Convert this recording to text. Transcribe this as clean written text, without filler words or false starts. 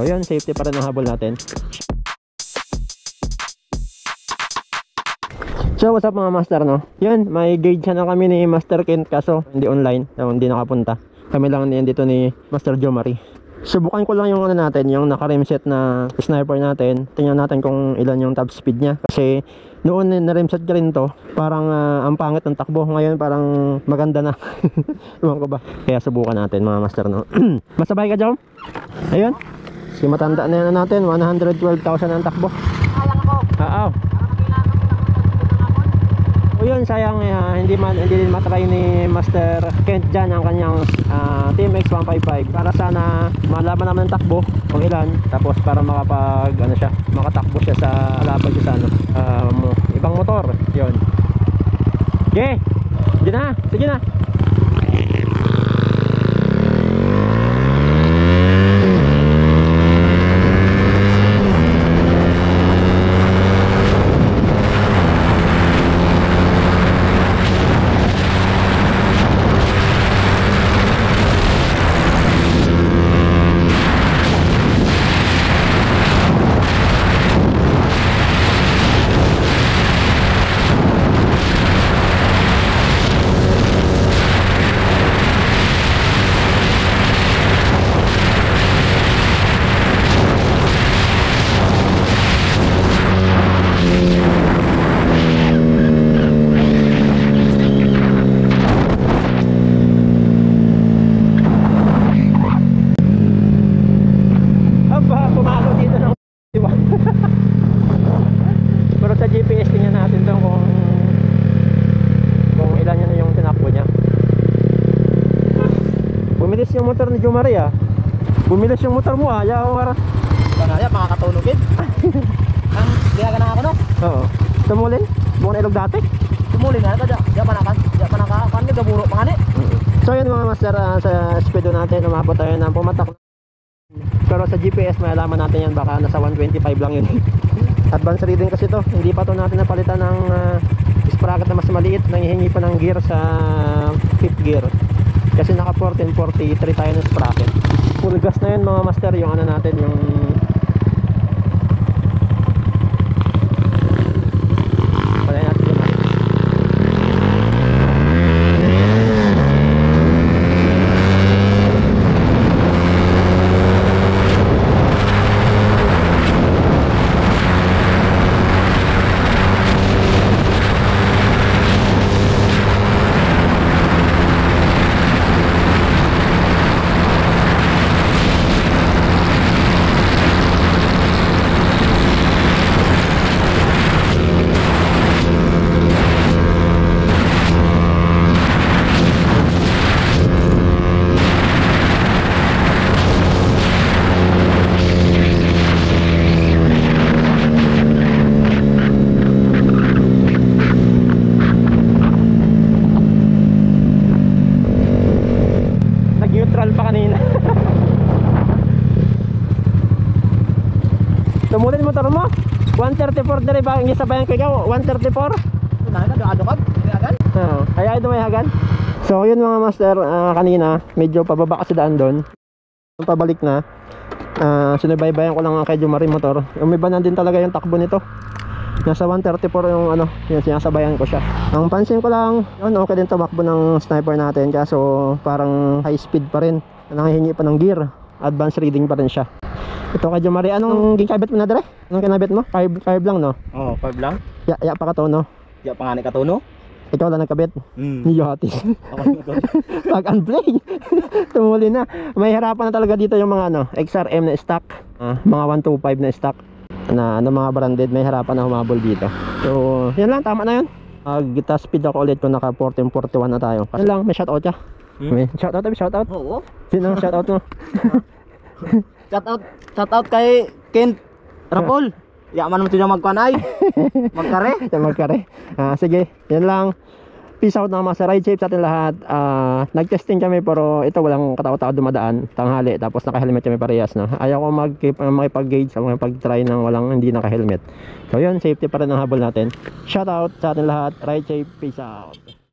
So yun, safety pa rin ang habol natin. So what's up mga master, no? Yun, may gauge na kami ni Master Kent, kaso hindi online, so hindi nakapunta. Kami lang yan dito ni Master Jomari. Subukan ko lang yung ano natin, yung naka-rim set na sniper natin. Tingnan natin kung ilan yung top speed niya. Kasi noon na-rim set ka rin to, parang ang pangit ng takbo. Ngayon parang maganda na. Ewan ko ba. Kaya subukan natin mga master, no? Masabay ka, Jom? Ayun. Si matanda na yan natin, 112,000 ang takbo. Alang ako. Oo. O yun, sayang hindi din matry ni Master Kent dyan ang kanyang Team X155 para sana malaman naman ng takbo kung ilan, tapos para makatakbo siya sa laban siya sa ibang motor. Yun. Okay, sige na. Pero sa GPS tingnan natin doon kung ilan yan yung tinakbo niya. Bumilis yung motor ni Jomari ah. Bumilis yung motor mo ah. Yaw nga. Kanaya, makakatulogin. Ang ginaganang ako, no? Oo. Tumulin? Buong ilog dati? Tumuli na ito, diya panaka, gaburo pa nga ni. So yun mga master, sa speedo natin umabot tayo ng pumatak. Pero sa GPS may alaman natin yan, baka nasa 125 lang yun. Advanced reading kasi to, hindi pa to natin napalitan ng sprocket na mas maliit. Nangihingi pa ng gear sa 5th gear kasi naka 1443 tayo ng sprocket. Full gas na yun mga master, yung ano natin, yung pa kanina. Tumulin motor mo 134 dali ba ang isabayan ko ikaw 134 kaya ito may hagan. So yun mga master, kanina medyo pababa kasi daan doon, pabalik na sinubaybayan ko lang kay Jomari motor. Umiba na din talaga yung takbo nito, nasa 134 yung yung sinasabayan ko siya. Ang pansin ko lang yun, okay din tumakbo ng sniper natin, kaso parang high speed pa rin, nangihingi pa ng gear, advanced reading pa rin siya. Ito kay Jomari, anong ginkabit mo na dire? Anong kinabit mo? Carb lang, no? Oo, 5 lang. Ya pa ka to, no? Ya pa nga ni katuno. Ikaw lang nagkabit? Niyotis. Plug and play. Tumuli na. May harapan na talaga dito yung mga XRM na stock, mga 125 na stock na mga branded, may harapan na humabol dito. So yan lang, tama na yun. Gita speed ako ulit kung naka 1441 na tayo. Yan lang, may shoutout ka? May shoutout? Oo. Sino ang shoutout mo? Shoutout kay Kent Rapol. Yaman mo siya magkanay. Magkare. Sige, yan lang. Peace out na mga sa ride safe sa atin lahat. Nag-testing kami pero ito walang katao-tao dumadaan, tanghali, tapos naka-helmet kami parehas, no? Ayaw ko makipag-gauge o makipag-try ng hindi naka-helmet. So yun, safety pa rin ang habol natin. Shout out sa atin lahat. Ride safe, peace out.